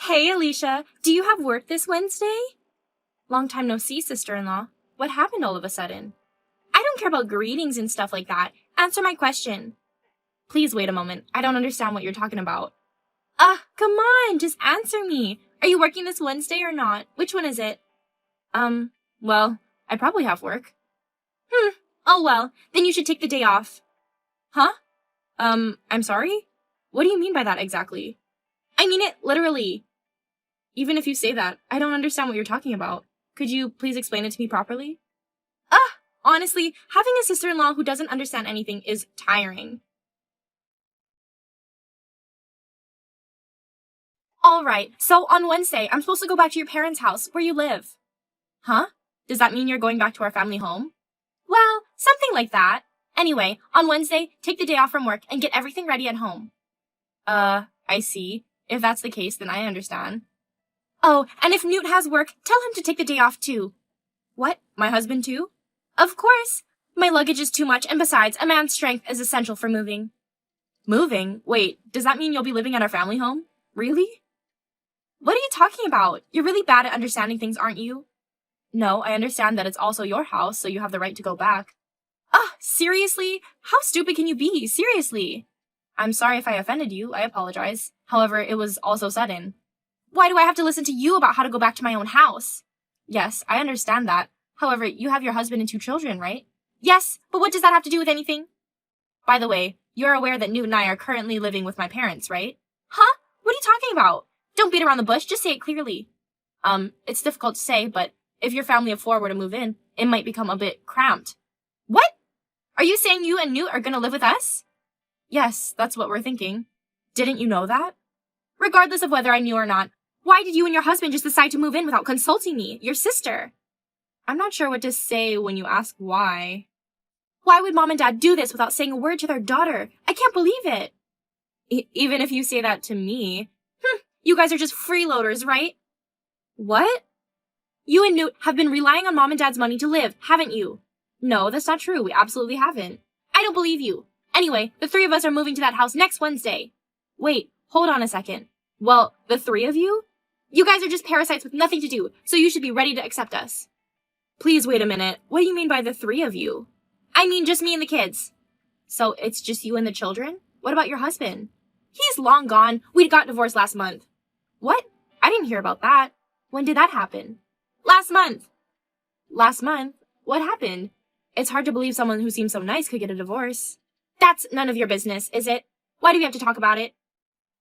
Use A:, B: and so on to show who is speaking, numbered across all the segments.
A: Hey, Alicia, do you have work this Wednesday? Long time no see, sister-in-law. What happened all of a sudden? I don't care about greetings and stuff like that. Answer my question. Please wait a moment. I don't understand what you're talking about. Come on, just answer me. Are you working this Wednesday or not? Which one is it? Well, I probably have work. Oh well, then you should take the day off. Huh? I'm sorry? What do you mean by that exactly? I mean it literally. Even if you say that, I don't understand what you're talking about. Could you please explain it to me properly? Honestly, having a sister-in-law who doesn't understand anything is tiring. Alright, so on Wednesday, I'm supposed to go back to your parents' house, where you live. Huh? Does that mean you're going back to our family home? Well, something like that. Anyway, on Wednesday, take the day off from work and get everything ready at home. I see. If that's the case, then I understand. Oh, and if Newt has work, tell him to take the day off too. What? My husband too? Of course. My luggage is too much, and besides, a man's strength is essential for moving. Moving? Wait, does that mean you'll be living at our family home? Really? What are you talking about? You're really bad at understanding things, aren't you? No, I understand that it's also your house, so you have the right to go back. Seriously? How stupid can you be? Seriously? I'm sorry if I offended you, I apologize. However, it was also sudden. Why do I have to listen to you about how to go back to my own house? Yes, I understand that. However, you have your husband and 2 children, right? Yes, but what does that have to do with anything? By the way, you're aware that Newt and I are currently living with my parents, right? Huh? What are you talking about? Don't beat around the bush, just say it clearly. It's difficult to say, but if your family of 4 were to move in, it might become a bit cramped. What? Are you saying you and Newt are gonna live with us? Yes, that's what we're thinking. Didn't you know that? Regardless of whether I knew or not, why did you and your husband just decide to move in without consulting me, your sister? I'm not sure what to say when you ask why. Why would Mom and Dad do this without saying a word to their daughter? I can't believe it. Even if you say that to me. You guys are just freeloaders, right? What? You and Newt have been relying on Mom and Dad's money to live, haven't you? No, that's not true. We absolutely haven't. I don't believe you. Anyway, the 3 of us are moving to that house next Wednesday. Wait, hold on a second. Well, the 3 of you? You guys are just parasites with nothing to do, so you should be ready to accept us. Please wait a minute. What do you mean by the 3 of you? I mean just me and the kids. So it's just you and the children? What about your husband? He's long gone. We got divorced last month. What? I didn't hear about that. When did that happen? Last month. Last month? What happened? It's hard to believe someone who seems so nice could get a divorce. That's none of your business, is it? Why do we have to talk about it?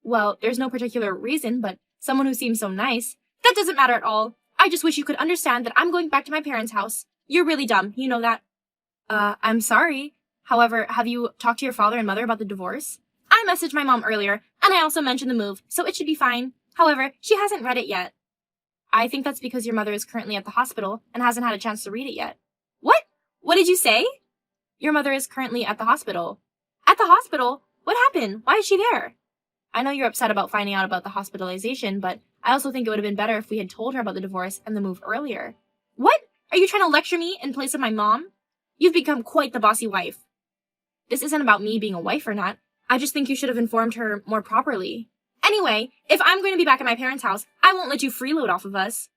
A: Well, there's no particular reason, but someone who seems so nice. That doesn't matter at all. I just wish you could understand that I'm going back to my parents' house. You're really dumb, you know that. I'm sorry. However, have you talked to your father and mother about the divorce? I messaged my mom earlier, and I also mentioned the move, so it should be fine. However, she hasn't read it yet. I think that's because your mother is currently at the hospital and hasn't had a chance to read it yet. What? What did you say? Your mother is currently at the hospital. At the hospital? What happened? Why is she there? I know you're upset about finding out about the hospitalization, but I also think it would have been better if we had told her about the divorce and the move earlier. What? Are you trying to lecture me in place of my mom? You've become quite the bossy wife. This isn't about me being a wife or not. I just think you should have informed her more properly. Anyway, if I'm going to be back at my parents' house, I won't let you freeload off of us.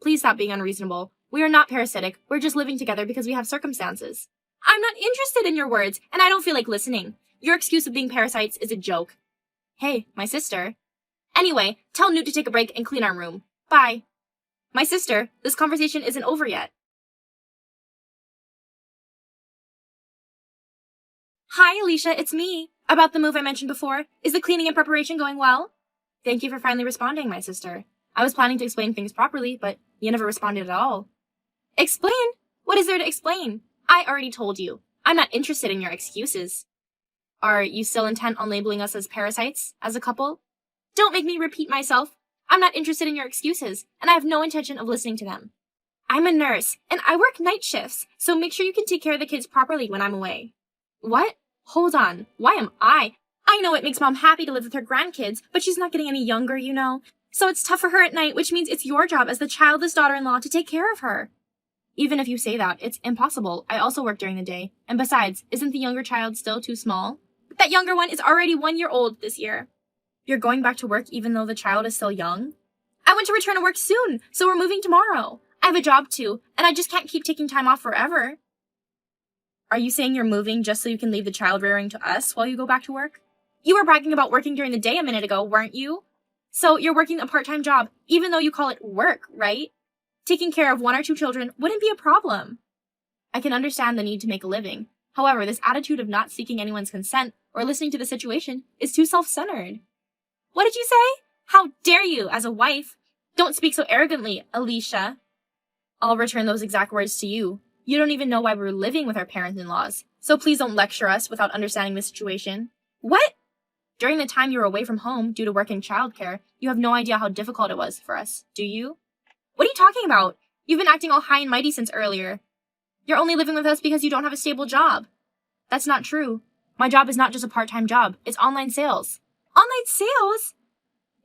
A: Please stop being unreasonable. We are not parasitic. We're just living together because we have circumstances. I'm not interested in your words, and I don't feel like listening. Your excuse of being parasites is a joke. Hey, my sister. Anyway, tell Newt to take a break and clean our room. Bye. My sister, this conversation isn't over yet. Hi, Alicia, it's me. About the move I mentioned before, is the cleaning and preparation going well? Thank you for finally responding, my sister. I was planning to explain things properly, but you never responded at all. Explain? What is there to explain? I already told you. I'm not interested in your excuses. Are you still intent on labeling us as parasites, as a couple? Don't make me repeat myself. I'm not interested in your excuses, and I have no intention of listening to them. I'm a nurse, and I work night shifts, so make sure you can take care of the kids properly when I'm away. What? Hold on. Why am I? I know it makes Mom happy to live with her grandkids, but she's not getting any younger, you know. So it's tough for her at night, which means it's your job as the childless daughter-in-law to take care of her. Even if you say that, it's impossible. I also work during the day. And besides, isn't the younger child still too small? That younger one is already 1 year old this year. You're going back to work even though the child is still young? I want to return to work soon, so we're moving tomorrow. I have a job too, and I just can't keep taking time off forever. Are you saying you're moving just so you can leave the child rearing to us while you go back to work? You were bragging about working during the day a minute ago, weren't you? So you're working a part-time job, even though you call it work, right? Taking care of 1 or 2 children wouldn't be a problem. I can understand the need to make a living. However, this attitude of not seeking anyone's consent or listening to the situation is too self-centered. What did you say? How dare you, as a wife? Don't speak so arrogantly, Alicia. I'll return those exact words to you. You don't even know why we're living with our parents-in-laws, so please don't lecture us without understanding the situation. What? During the time you were away from home due to work and childcare, you have no idea how difficult it was for us, do you? What are you talking about? You've been acting all high and mighty since earlier. You're only living with us because you don't have a stable job. That's not true. My job is not just a part-time job, it's online sales. Online sales?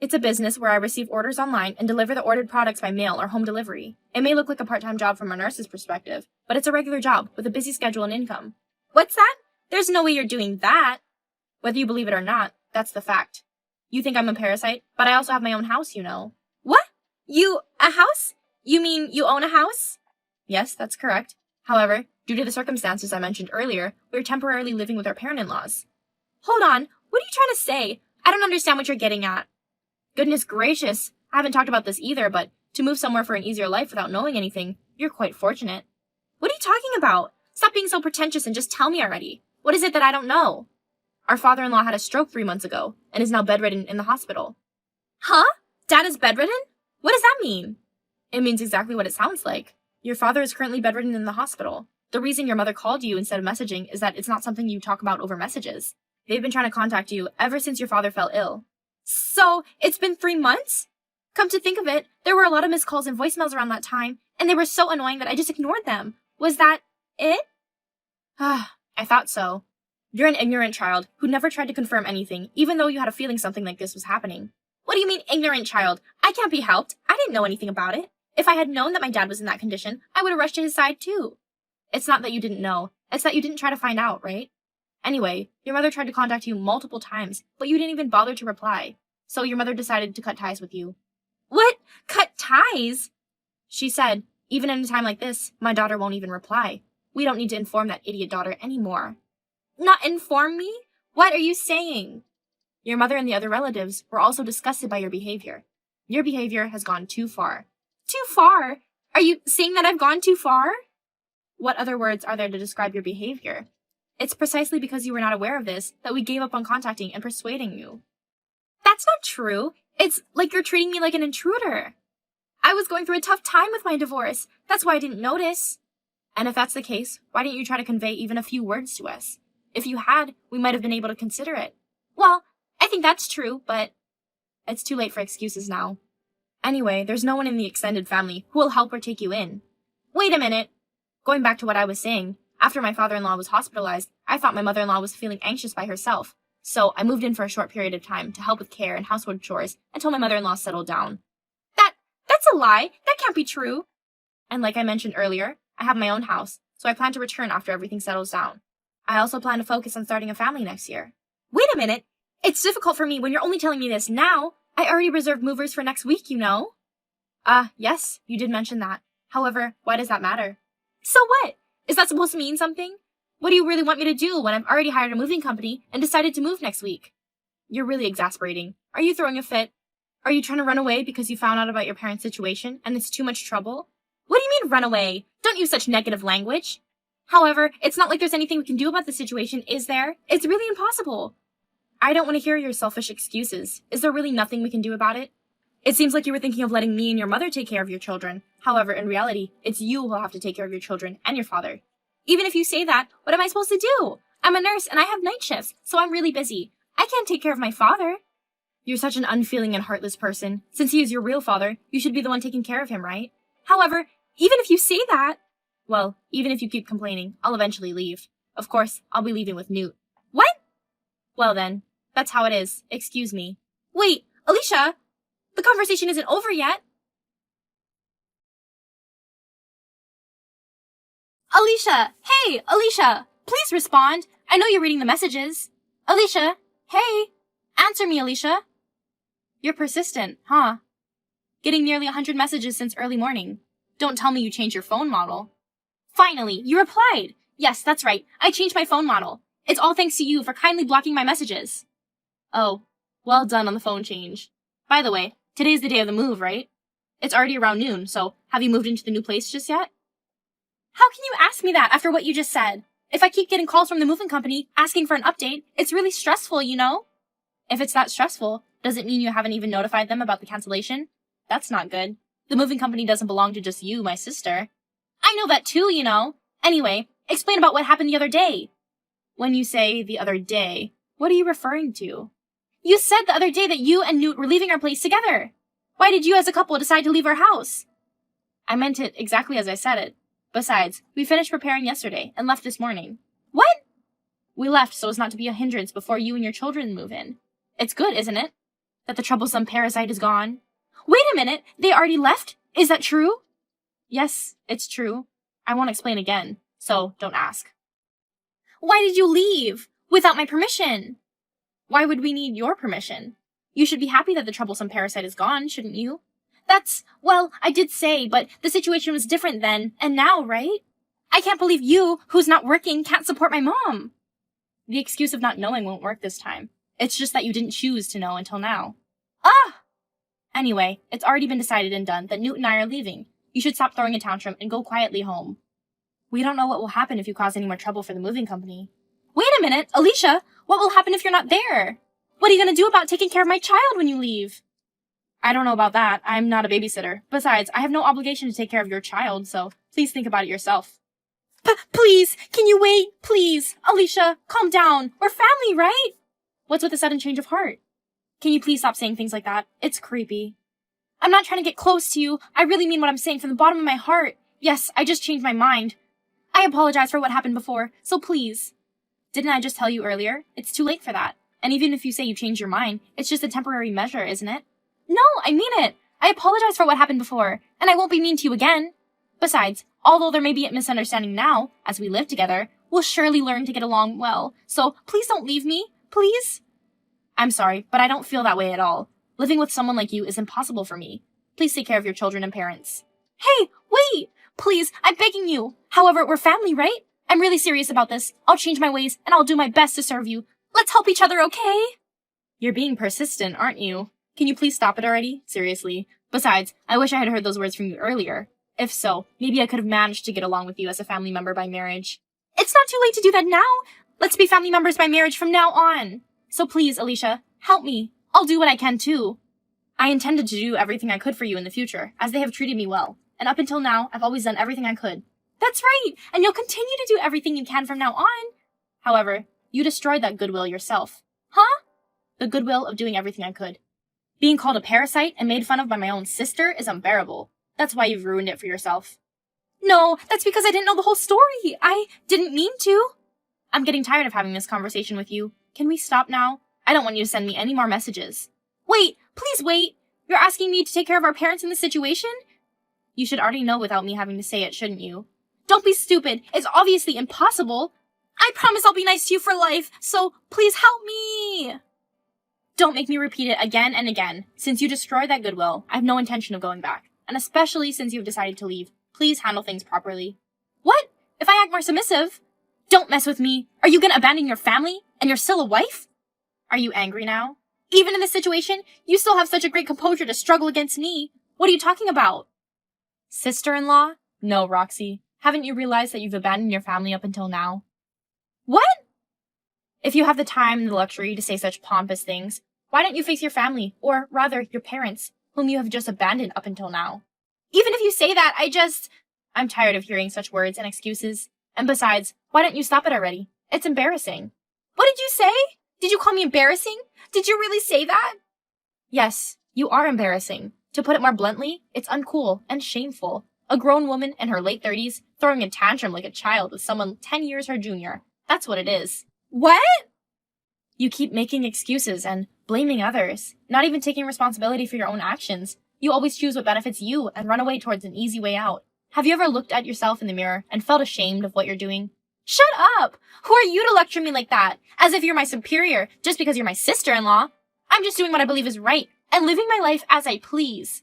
A: It's a business where I receive orders online and deliver the ordered products by mail or home delivery. It may look like a part-time job from a nurse's perspective, but it's a regular job with a busy schedule and income. What's that? There's no way you're doing that. Whether you believe it or not, that's the fact. You think I'm a parasite, but I also have my own house, you know. What? A house? You mean you own a house? Yes, that's correct. However, due to the circumstances I mentioned earlier, we're temporarily living with our parent-in-laws. Hold on, what are you trying to say? I don't understand what you're getting at. Goodness gracious, I haven't talked about this either, but to move somewhere for an easier life without knowing anything, you're quite fortunate. What are you talking about? Stop being so pretentious and just tell me already. What is it that I don't know? Our father-in-law had a stroke 3 months ago and is now bedridden in the hospital. Huh? Dad is bedridden? What does that mean? It means exactly what it sounds like. Your father is currently bedridden in the hospital. The reason your mother called you instead of messaging is that it's not something you talk about over messages. They've been trying to contact you ever since your father fell ill. So, it's been 3 months? Come to think of it, there were a lot of missed calls and voicemails around that time, and they were so annoying that I just ignored them. Was that it? I thought so. You're an ignorant child who never tried to confirm anything, even though you had a feeling something like this was happening. What do you mean, ignorant child? I can't be helped. I didn't know anything about it. If I had known that my dad was in that condition, I would have rushed to his side too. It's not that you didn't know, it's that you didn't try to find out, right? Anyway, your mother tried to contact you multiple times, but you didn't even bother to reply. So your mother decided to cut ties with you. What? Cut ties? She said, even in a time like this, my daughter won't even reply. We don't need to inform that idiot daughter anymore. Not inform me? What are you saying? Your mother and the other relatives were also disgusted by your behavior. Your behavior has gone too far. Too far? Are you saying that I've gone too far? What other words are there to describe your behavior? It's precisely because you were not aware of this that we gave up on contacting and persuading you. That's not true. It's like you're treating me like an intruder. I was going through a tough time with my divorce. That's why I didn't notice. And if that's the case, why didn't you try to convey even a few words to us? If you had, we might have been able to consider it. Well, I think that's true, but it's too late for excuses now. Anyway, there's no one in the extended family who will help or take you in. Wait a minute. Going back to what I was saying, after my father-in-law was hospitalized, I thought my mother-in-law was feeling anxious by herself. So I moved in for a short period of time to help with care and household chores until my mother-in-law settled down. That's a lie. That can't be true. And like I mentioned earlier, I have my own house, so I plan to return after everything settles down. I also plan to focus on starting a family next year. Wait a minute. It's difficult for me when you're only telling me this now. I already reserved movers for next week, you know. Yes, you did mention that. However, why does that matter? So what? Is that supposed to mean something? What do you really want me to do when I've already hired a moving company and decided to move next week? You're really exasperating. Are you throwing a fit? Are you trying to run away because you found out about your parents' situation and it's too much trouble? What do you mean run away? Don't use such negative language. However, it's not like there's anything we can do about the situation, is there? It's really impossible. I don't want to hear your selfish excuses. Is there really nothing we can do about it? It seems like you were thinking of letting me and your mother take care of your children. However, in reality, it's you who will have to take care of your children and your father. Even if you say that, what am I supposed to do? I'm a nurse and I have night shifts, so I'm really busy. I can't take care of my father. You're such an unfeeling and heartless person. Since he is your real father, you should be the one taking care of him, right? However, even if you say that... Well, even if you keep complaining, I'll eventually leave. Of course, I'll be leaving with Newt. What? Well then, that's how it is. Excuse me. Wait, Alicia! The conversation isn't over yet. Alicia! Hey, Alicia! Please respond. I know you're reading the messages. Alicia! Hey! Answer me, Alicia. You're persistent, huh? Getting nearly 100 messages since early morning. Don't tell me you changed your phone model. Finally, you replied! Yes, that's right. I changed my phone model. It's all thanks to you for kindly blocking my messages. Oh, well done on the phone change. By the way, today's the day of the move, right? It's already around noon, so have you moved into the new place just yet? How can you ask me that after what you just said? If I keep getting calls from the moving company asking for an update, it's really stressful, you know? If it's that stressful, does it mean you haven't even notified them about the cancellation? That's not good. The moving company doesn't belong to just you, my sister. I know that too, you know. Anyway, explain about what happened the other day. When you say the other day, what are you referring to? You said the other day that you and Newt were leaving our place together. Why did you as a couple decide to leave our house? I meant it exactly as I said it. Besides, we finished preparing yesterday and left this morning. What? We left so as not to be a hindrance before you and your children move in. It's good, isn't it? That the troublesome parasite is gone. Wait a minute, they already left? Is that true? Yes, it's true. I won't explain again, so don't ask. Why did you leave? Without my permission? Why would we need your permission? You should be happy that the troublesome parasite is gone, shouldn't you? Well, I did say, but the situation was different then, and now, right? I can't believe you, who's not working, can't support my mom. The excuse of not knowing won't work this time. It's just that you didn't choose to know until now. Ah! Anyway, it's already been decided and done that Newt and I are leaving. You should stop throwing a tantrum and go quietly home. We don't know what will happen if you cause any more trouble for the moving company. Wait a minute, Alicia! What will happen if you're not there? What are you gonna do about taking care of my child when you leave? I don't know about that. I'm not a babysitter. Besides, I have no obligation to take care of your child, so please think about it yourself. Please, can you wait? Please. Alicia, calm down. We're family, right? What's with the sudden change of heart? Can you please stop saying things like that? It's creepy. I'm not trying to get close to you. I really mean what I'm saying from the bottom of my heart. Yes, I just changed my mind. I apologize for what happened before, so please. Didn't I just tell you earlier? It's too late for that. And even if you say you changed your mind, it's just a temporary measure, isn't it? No, I mean it. I apologize for what happened before, and I won't be mean to you again. Besides, although there may be a misunderstanding now, as we live together, we'll surely learn to get along well, so please don't leave me, please? I'm sorry, but I don't feel that way at all. Living with someone like you is impossible for me. Please take care of your children and parents. Hey, wait! Please, I'm begging you. However, we're family, right? I'm really serious about this. I'll change my ways, and I'll do my best to serve you. Let's help each other, okay? You're being persistent, aren't you? Can you please stop it already? Seriously. Besides, I wish I had heard those words from you earlier. If so, maybe I could have managed to get along with you as a family member by marriage. It's not too late to do that now. Let's be family members by marriage from now on. So please, Alicia, help me. I'll do what I can too. I intended to do everything I could for you in the future, as they have treated me well. And up until now, I've always done everything I could. That's right, and you'll continue to do everything you can from now on. However, you destroyed that goodwill yourself. Huh? The goodwill of doing everything I could. Being called a parasite and made fun of by my own sister is unbearable. That's why you've ruined it for yourself. No, that's because I didn't know the whole story. I didn't mean to. I'm getting tired of having this conversation with you. Can we stop now? I don't want you to send me any more messages. Wait, please wait. You're asking me to take care of our parents in this situation? You should already know without me having to say it, shouldn't you? Don't be stupid. It's obviously impossible. I promise I'll be nice to you for life, so please help me. Don't make me repeat it again and again. Since you destroyed that goodwill, I have no intention of going back. And especially since you've decided to leave, please handle things properly. What? If I act more submissive? Don't mess with me. Are you gonna abandon your family? And you're still a wife? Are you angry now? Even in this situation, you still have such a great composure to struggle against me. What are you talking about? Sister-in-law? No, Roxy. Haven't you realized that you've abandoned your family up until now? What? If you have the time and the luxury to say such pompous things, why don't you face your family, or rather, your parents, whom you have just abandoned up until now? Even if you say that, I'm tired of hearing such words and excuses. And besides, why don't you stop it already? It's embarrassing. What did you say? Did you call me embarrassing? Did you really say that? Yes, you are embarrassing. To put it more bluntly, it's uncool and shameful. A grown woman in her late 30s throwing a tantrum like a child with someone 10 years her junior. That's what it is. What? You keep making excuses and blaming others, not even taking responsibility for your own actions. You always choose what benefits you and run away towards an easy way out. Have you ever looked at yourself in the mirror and felt ashamed of what you're doing? Shut up! Who are you to lecture me like that? As if you're my superior just because you're my sister-in-law. I'm just doing what I believe is right, and living my life as I please.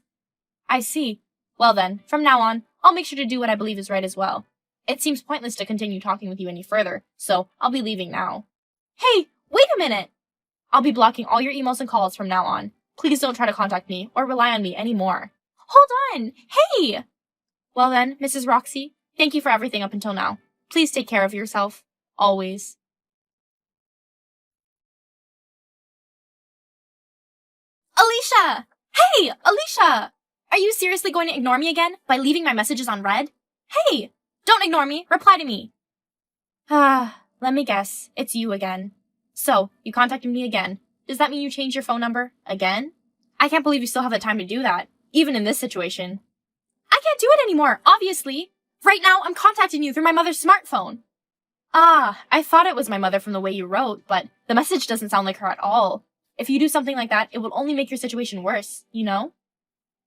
A: I see. Well then, from now on, I'll make sure to do what I believe is right as well. It seems pointless to continue talking with you any further, so I'll be leaving now. Hey, wait a minute! I'll be blocking all your emails and calls from now on. Please don't try to contact me or rely on me anymore. Hold on! Hey! Well then, Mrs. Roxy, thank you for everything up until now. Please take care of yourself. Always. Alicia! Hey, Alicia! Are you seriously going to ignore me again by leaving my messages on read? Hey! Don't ignore me. Reply to me. Let me guess. It's you again. So, you contacted me again. Does that mean you changed your phone number? Again? I can't believe you still have the time to do that, even in this situation. I can't do it anymore, obviously. Right now, I'm contacting you through my mother's smartphone. I thought it was my mother from the way you wrote, but the message doesn't sound like her at all. If you do something like that, it will only make your situation worse, you know?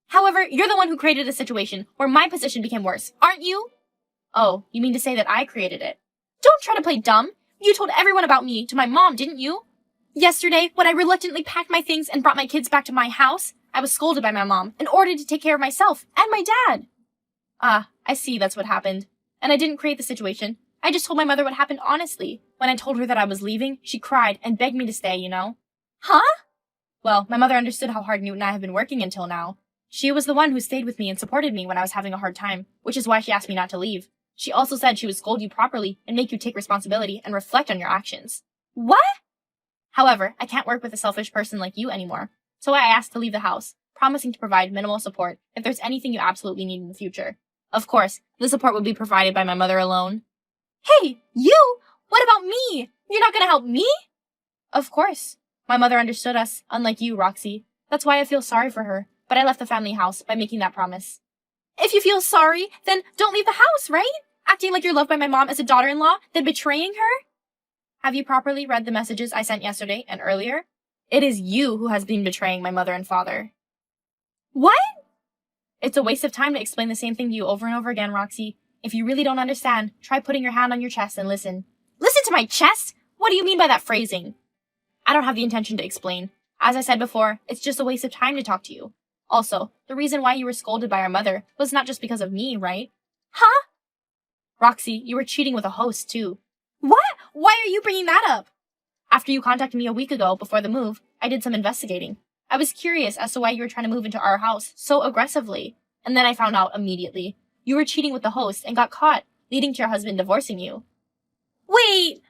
A: However, you're the one who created a situation where my position became worse, aren't you? Oh, you mean to say that I created it? Don't try to play dumb. You told everyone about me to my mom, didn't you? Yesterday, when I reluctantly packed my things and brought my kids back to my house, I was scolded by my mom and ordered to take care of myself and my dad. I see that's what happened. And I didn't create the situation. I just told my mother what happened honestly. When I told her that I was leaving, she cried and begged me to stay, you know? Huh? Well, my mother understood how hard Newt and I have been working until now. She was the one who stayed with me and supported me when I was having a hard time, which is why she asked me not to leave. She also said she would scold you properly and make you take responsibility and reflect on your actions. What? However, I can't work with a selfish person like you anymore, so I asked to leave the house, promising to provide minimal support if there's anything you absolutely need in the future. Of course, the support would be provided by my mother alone. Hey, you! What about me? You're not gonna help me? Of course. My mother understood us, unlike you, Roxy. That's why I feel sorry for her, but I left the family house by making that promise. If you feel sorry, then don't leave the house, right? Acting like you're loved by my mom as a daughter-in-law, then betraying her? Have you properly read the messages I sent yesterday and earlier? It is you who has been betraying my mother and father. What? It's a waste of time to explain the same thing to you over and over again, Roxy. If you really don't understand, try putting your hand on your chest and listen. Listen to my chest? What do you mean by that phrasing? I don't have the intention to explain. As I said before, it's just a waste of time to talk to you. Also, the reason why you were scolded by our mother was not just because of me, right? Huh? Roxy, you were cheating with a host, too. What? Why are you bringing that up? After you contacted me a week ago before the move, I did some investigating. I was curious as to why you were trying to move into our house so aggressively. And then I found out immediately. You were cheating with the host and got caught, leading to your husband divorcing you. Wait!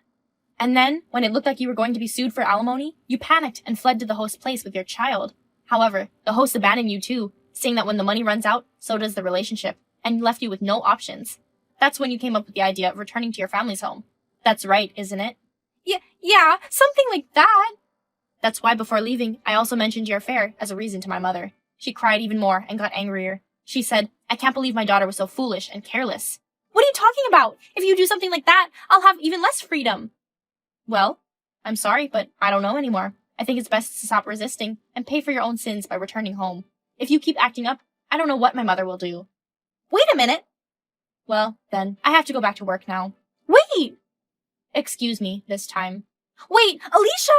A: And then, when it looked like you were going to be sued for alimony, you panicked and fled to the host's place with your child. However, the host abandoned you too, saying that when the money runs out, so does the relationship, and left you with no options. That's when you came up with the idea of returning to your family's home. That's right, isn't it? Yeah, something like that. That's why before leaving, I also mentioned your affair as a reason to my mother. She cried even more and got angrier. She said, I can't believe my daughter was so foolish and careless. What are you talking about? If you do something like that, I'll have even less freedom. Well, I'm sorry, but I don't know anymore. I think it's best to stop resisting and pay for your own sins by returning home. If you keep acting up, I don't know what my mother will do. Wait a minute. Well, then, I have to go back to work now. Wait! Excuse me, this time. Wait, Alicia!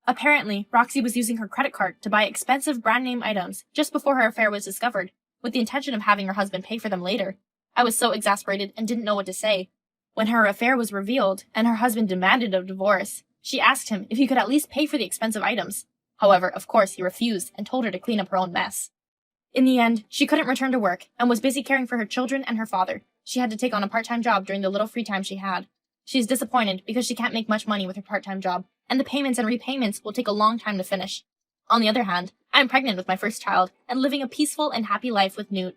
A: Apparently, Roxy was using her credit card to buy expensive brand name items just before her affair was discovered, with the intention of having her husband pay for them later. I was so exasperated and didn't know what to say. When her affair was revealed and her husband demanded a divorce, she asked him if he could at least pay for the expensive items. However, of course, he refused and told her to clean up her own mess. In the end, she couldn't return to work and was busy caring for her children and her father. She had to take on a part-time job during the little free time she had. She's disappointed because she can't make much money with her part-time job, and the payments and repayments will take a long time to finish. On the other hand, I'm pregnant with my first child and living a peaceful and happy life with Newt.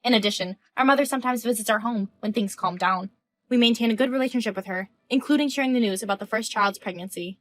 A: In addition, our mother sometimes visits our home when things calm down. We maintain a good relationship with her, including sharing the news about the first child's pregnancy.